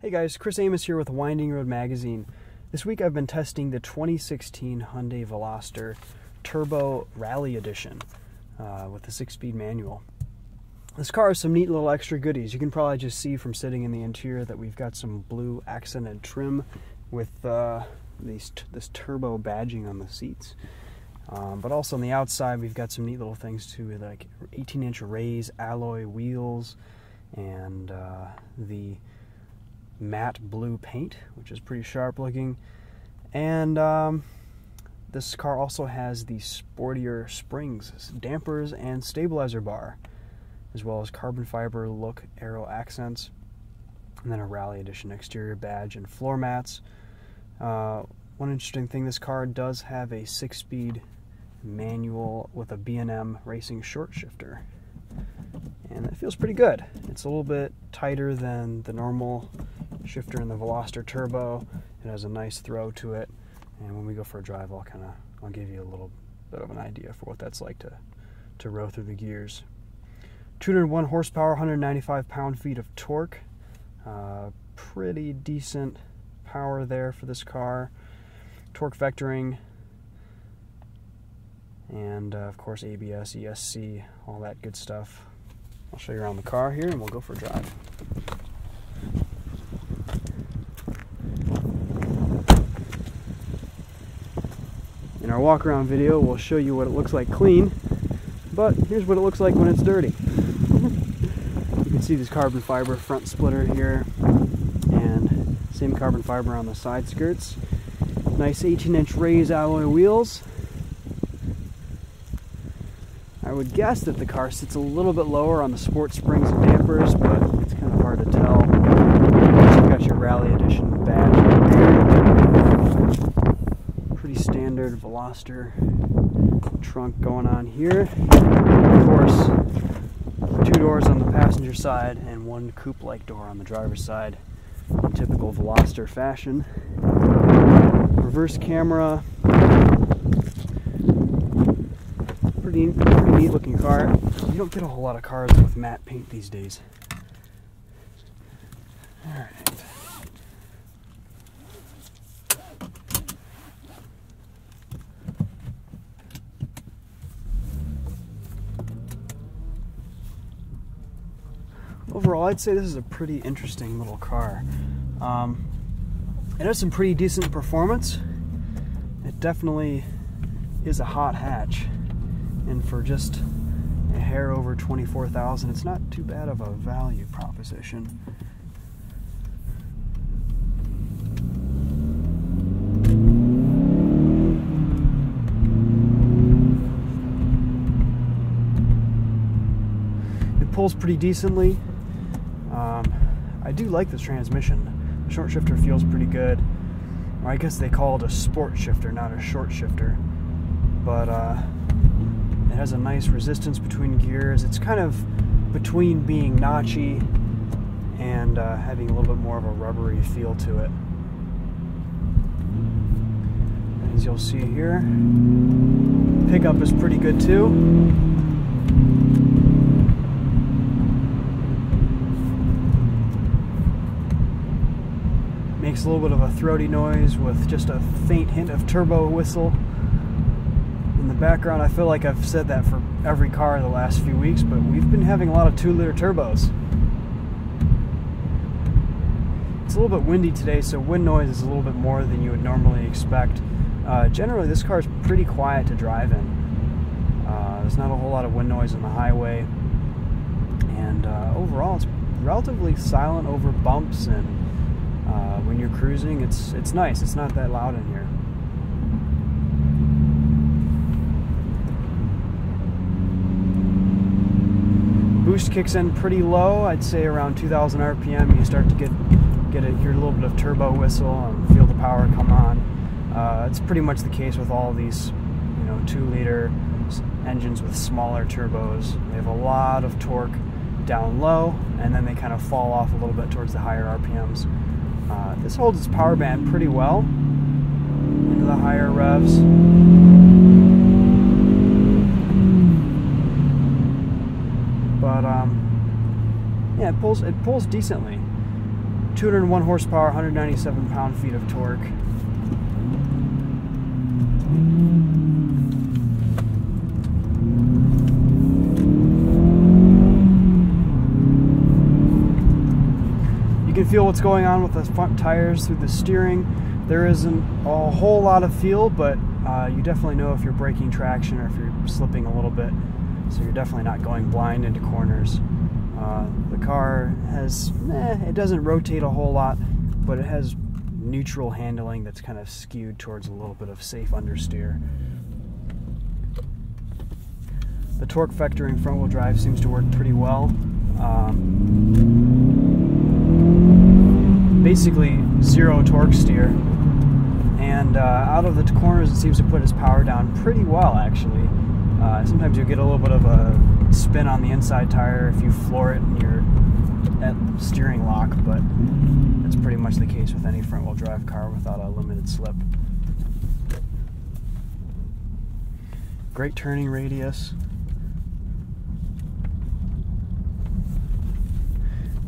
Hey guys, Chris Amos here with Winding Road Magazine. This week I've been testing the 2016 Hyundai Veloster Turbo Rally Edition with the 6-speed manual. This car has some neat little extra goodies. You can probably just see from sitting in the interior that we've got some blue accented trim with this turbo badging on the seats. But also on the outside we've got some neat little things too, like 18-inch raised alloy wheels and the matte blue paint, which is pretty sharp looking. And this car also has the sportier springs, dampers, and stabilizer bar, as well as carbon fiber look aero accents, and then a Rally Edition exterior badge and floor mats. One interesting thing, this car does have a 6-speed manual with a B&M racing short shifter, and it feels pretty good. It's a little bit tighter than the normal shifter in the Veloster Turbo. It has a nice throw to it, and when we go for a drive I'll give you a little bit of an idea for what that's like to row through the gears. 201 horsepower, 195 pound-feet of torque. Pretty decent power there for this car. Torque vectoring, and of course ABS, ESC, all that good stuff. I'll show you around the car here and we'll go for a drive. In our walk around video we'll show you what it looks like clean, but here's what it looks like when it's dirty. You can see this carbon fiber front splitter here, and same carbon fiber on the side skirts. Nice 18-inch raised alloy wheels. I would guess that the car sits a little bit lower on the sport springs and dampers, but it's kind of hard to tell. You've got your Rally Edition badge right there. Pretty standard Veloster trunk going on here. Of course, 2 doors on the passenger side and 1 coupe-like door on the driver's side, in typical Veloster fashion. Reverse camera. Pretty neat looking car. You don't get a whole lot of cars with matte paint these days. Alright. Overall, I'd say this is a pretty interesting little car. It has some pretty decent performance. It definitely is a hot hatch, and for just a hair over $24,000, it's not too bad of a value proposition. It pulls pretty decently. I do like the transmission. The short shifter feels pretty good. Or I guess they call it a sport shifter, not a short shifter. But it has a nice resistance between gears. It's kind of between being notchy and having a little bit more of a rubbery feel to it. As you'll see here, pickup is pretty good too. Makes a little bit of a throaty noise with just a faint hint of turbo whistle in the background. I feel like I've said that for every car the last few weeks, but we've been having a lot of 2-liter turbos. It's a little bit windy today, so wind noise is a little bit more than you would normally expect. Generally, this car is pretty quiet to drive in. There's not a whole lot of wind noise on the highway, and overall, it's relatively silent over bumps, and when you're cruising, it's nice. It's not that loud in here. Boost kicks in pretty low. I'd say around 2,000 RPM. You start to hear a little bit of turbo whistle and feel the power come on. It's pretty much the case with all of these, 2-liter engines with smaller turbos. They have a lot of torque down low, and then they kind of fall off a little bit towards the higher RPMs. This holds its power band pretty well into the higher revs. But yeah, it pulls decently. 201 horsepower, 197 pound-feet of torque. You can feel what's going on with the front tires through the steering. There isn't a whole lot of feel, but you definitely know if you're breaking traction or if you're slipping a little bit. So you're definitely not going blind into corners. The car has, it doesn't rotate a whole lot, but it has neutral handling that's kind of skewed towards a little bit of safe understeer. The torque vectoring front-wheel drive seems to work pretty well. Basically zero torque steer, and out of the corners it seems to put his power down pretty well, actually. Sometimes you get a little bit of a spin on the inside tire if you floor it and you're at steering lock, but that's pretty much the case with any front-wheel drive car without a limited slip. Great turning radius.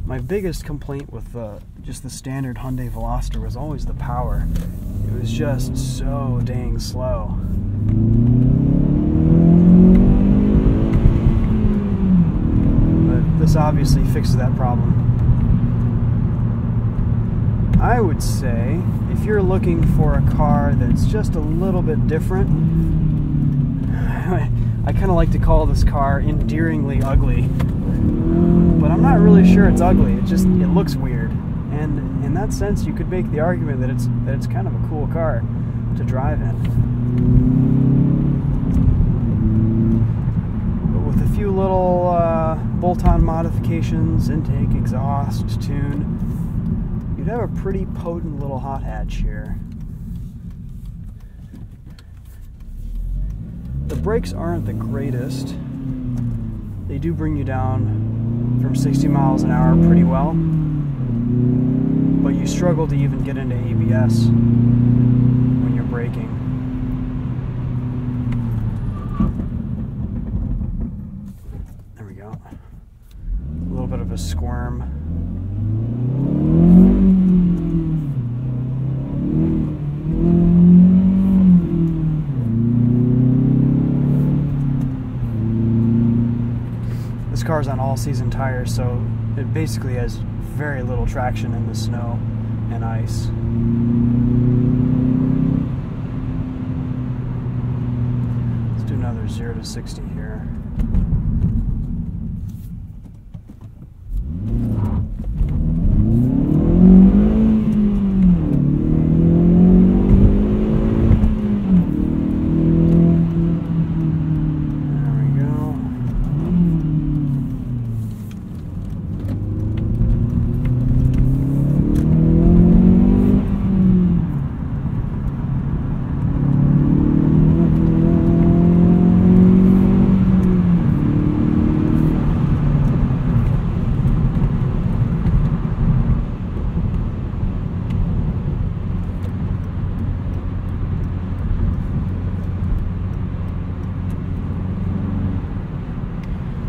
My biggest complaint with just the standard Hyundai Veloster was always the power. It was just so dang slow. But this obviously fixes that problem. I would say if you're looking for a car that's just a little bit different, I kind of like to call this car endearingly ugly. But I'm not really sure it's ugly. It looks weird. And in that sense, you could make the argument that it's kind of a cool car to drive in. But with a few little bolt-on modifications, intake, exhaust, tune, you'd have a pretty potent little hot hatch here. The brakes aren't the greatest. They do bring you down from 60 miles an hour pretty well, but you struggle to even get into ABS when you're braking. There we go. A little bit of a squirm. This car's on all-season tires, so it basically has very little traction in the snow and ice. Let's do another 0 to 60 here.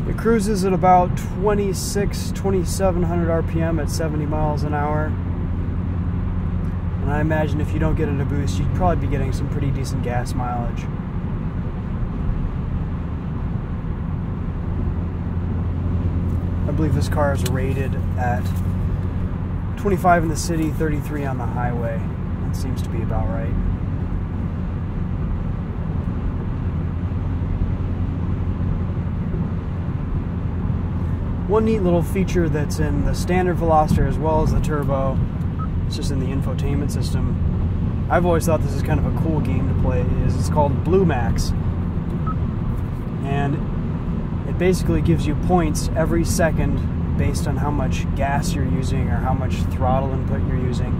It cruises at about 2,700 RPM at 70 miles an hour. And I imagine if you don't get into boost, you'd probably be getting some pretty decent gas mileage. I believe this car is rated at 25 in the city, 33 on the highway. That seems to be about right. One neat little feature that's in the standard Veloster as well as the Turbo, it's just in the infotainment system. I've always thought this is kind of a cool game to play, is it's called Blue Max. And it basically gives you points every second based on how much gas you're using or how much throttle input you're using.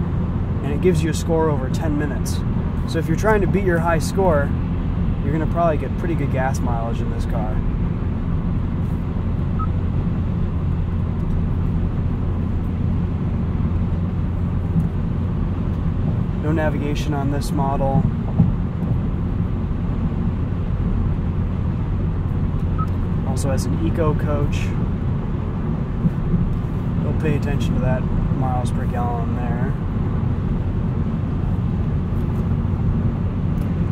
And it gives you a score over 10 minutes. So if you're trying to beat your high score, you're going to probably get pretty good gas mileage in this car. No navigation on this model. Also has an eco coach. Don't pay attention to that miles per gallon there.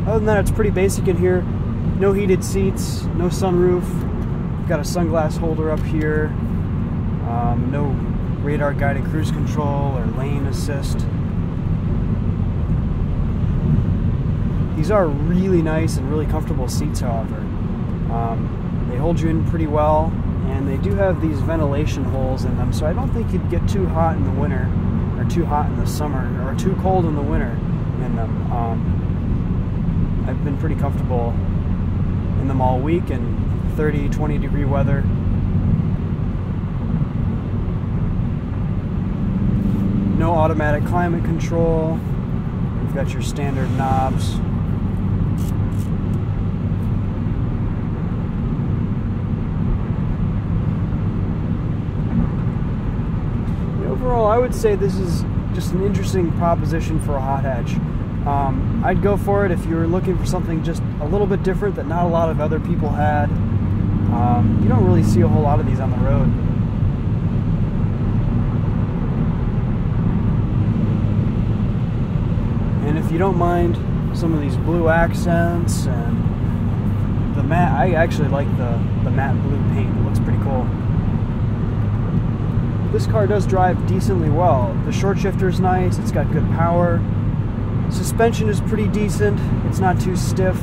Other than that, it's pretty basic in here. No heated seats, no sunroof. We've got a sunglass holder up here. No radar guided cruise control or lane assist. These are really nice and really comfortable seats, however. They hold you in pretty well, and they do have these ventilation holes in them, so I don't think you'd get too hot in the winter, or too hot in the summer, or too cold in the winter in them. I've been pretty comfortable in them all week in 30, 20 degree weather. No automatic climate control. You've got your standard knobs. Overall, I would say this is just an interesting proposition for a hot hatch. I'd go for it if you were looking for something just a little bit different that not a lot of other people had. You don't really see a whole lot of these on the road. And if you don't mind some of these blue accents and the matte, I actually like the matte blue paint. It looks pretty cool. This car does drive decently well. The short shifter is nice, it's got good power. Suspension is pretty decent, it's not too stiff.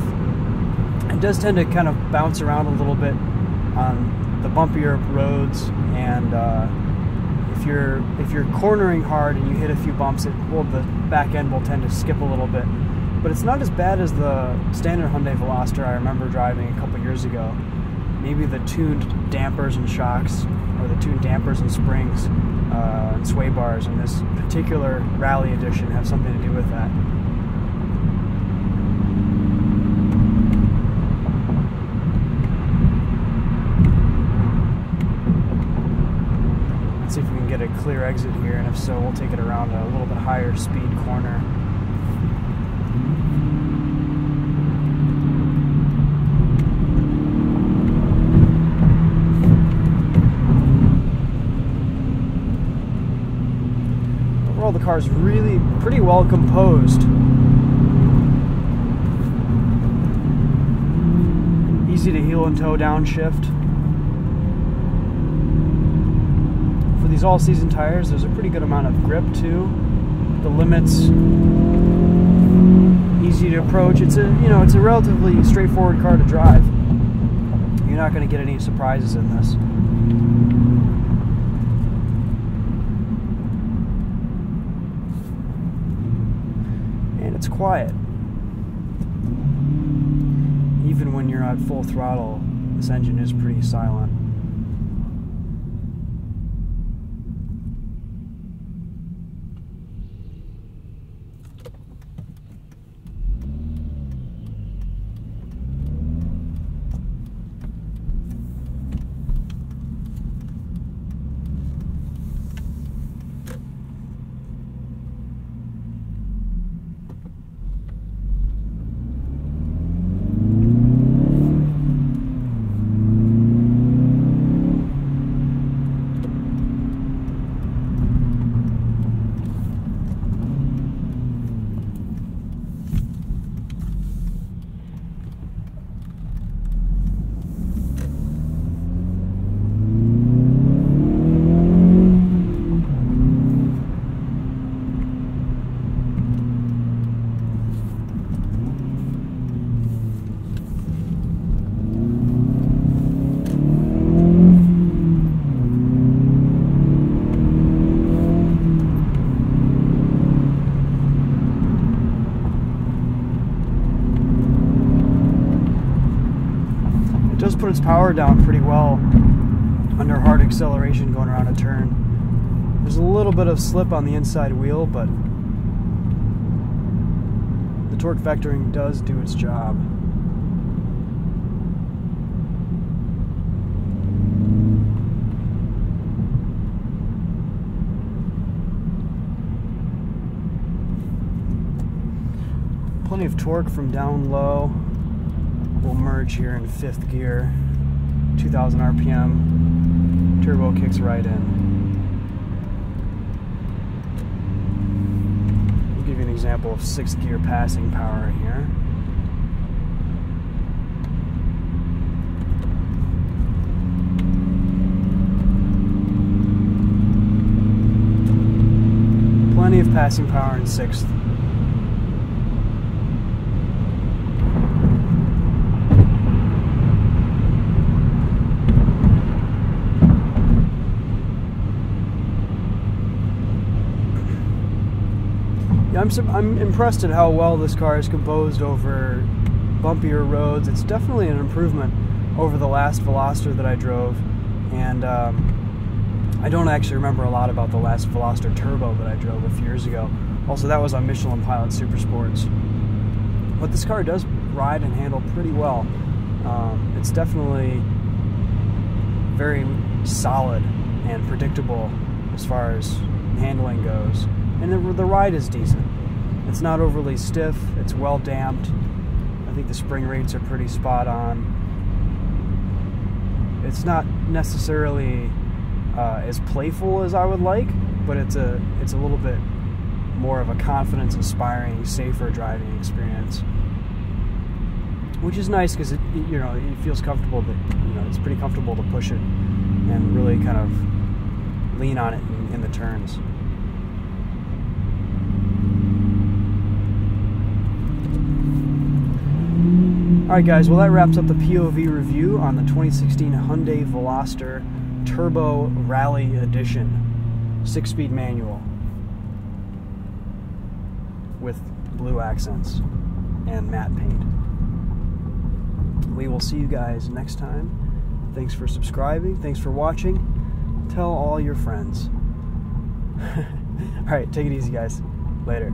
It does tend to kind of bounce around a little bit on the bumpier roads, and if you're cornering hard and you hit a few bumps, the back end will tend to skip a little bit. But it's not as bad as the standard Hyundai Veloster I remember driving a couple years ago. Maybe the tuned dampers and shocks, or the tuned dampers and springs and sway bars in this particular Rally Edition have something to do with that. Let's see if we can get a clear exit here, and if so, we'll take it around a little bit higher speed corner. Overall, the car is really pretty well composed. Easy to heel and toe downshift. For these all-season tires, there's a pretty good amount of grip too. The limits easy to approach. It's a relatively straightforward car to drive. You're not going to get any surprises in this. It's quiet. Even when you're at full throttle, this engine is pretty silent. Put its power down pretty well under hard acceleration going around a turn. There's a little bit of slip on the inside wheel, but the torque vectoring does do its job. Plenty of torque from down low. We'll merge here in 5th gear, 2,000 RPM, turbo kicks right in. example of 6th gear passing power here. Plenty of passing power in 6th. I'm impressed at how well this car is composed over bumpier roads. It's definitely an improvement over the last Veloster that I drove, and I don't actually remember a lot about the last Veloster Turbo that I drove a few years ago. Also, that was on Michelin Pilot Super Sports. But this car does ride and handle pretty well. It's definitely very solid and predictable as far as handling goes. And the ride is decent. It's not overly stiff. It's well damped. I think the spring rates are pretty spot on. It's not necessarily as playful as I would like, but it's a little bit more of a confidence-inspiring, safer driving experience, which is nice because it feels comfortable. That it's pretty comfortable to push it and really kind of lean on it in the turns. Alright guys, well that wraps up the POV review on the 2016 Hyundai Veloster Turbo Rally Edition 6-speed manual with blue accents and matte paint. We will see you guys next time. Thanks for subscribing. Thanks for watching. Tell all your friends. Alright, take it easy guys. Later.